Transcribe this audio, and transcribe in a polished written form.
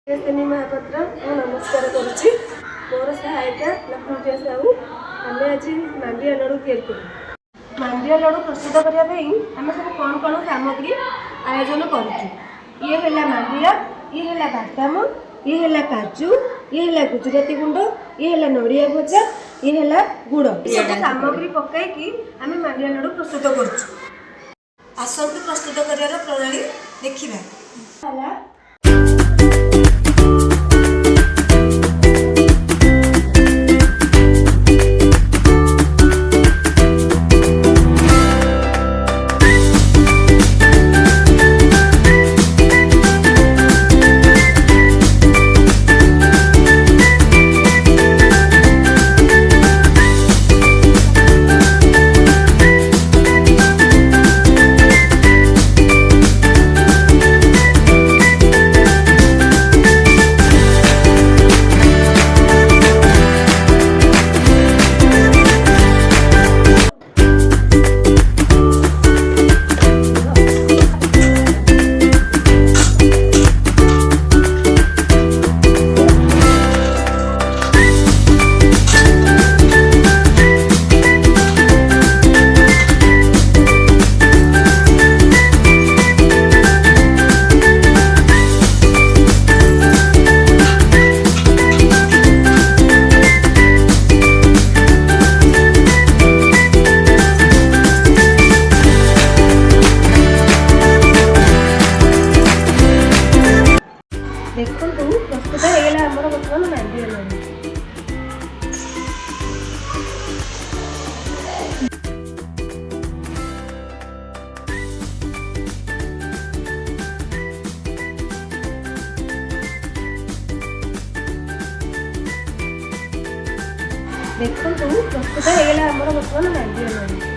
महापात्र नमस्कार करुच्ची मोर सहायिका लक्ष्मी साहू आम आज मांडिया लड़ू तैयारी करूँ। मांडिया लड़ू प्रस्तुत करने आम सब कौन कौन सामग्री आयोजन करुँ। ये है मांडिया, ये है बादाम, ये है काजू, ये है गुजराती गुंड, ये है नड़िया भजा, ये है गुड़। सब सामग्री पकईकि आम मांडिया लड़ू प्रस्तुत करुँ। आसतु प्रस्तुत कर प्रणाली देखा। देखो प्रस्तुत होगा आमर बर्तमान मांडिया लड़ू। देखो प्रस्तुत होगा आमर बर्तमान मांडिया लड़ू।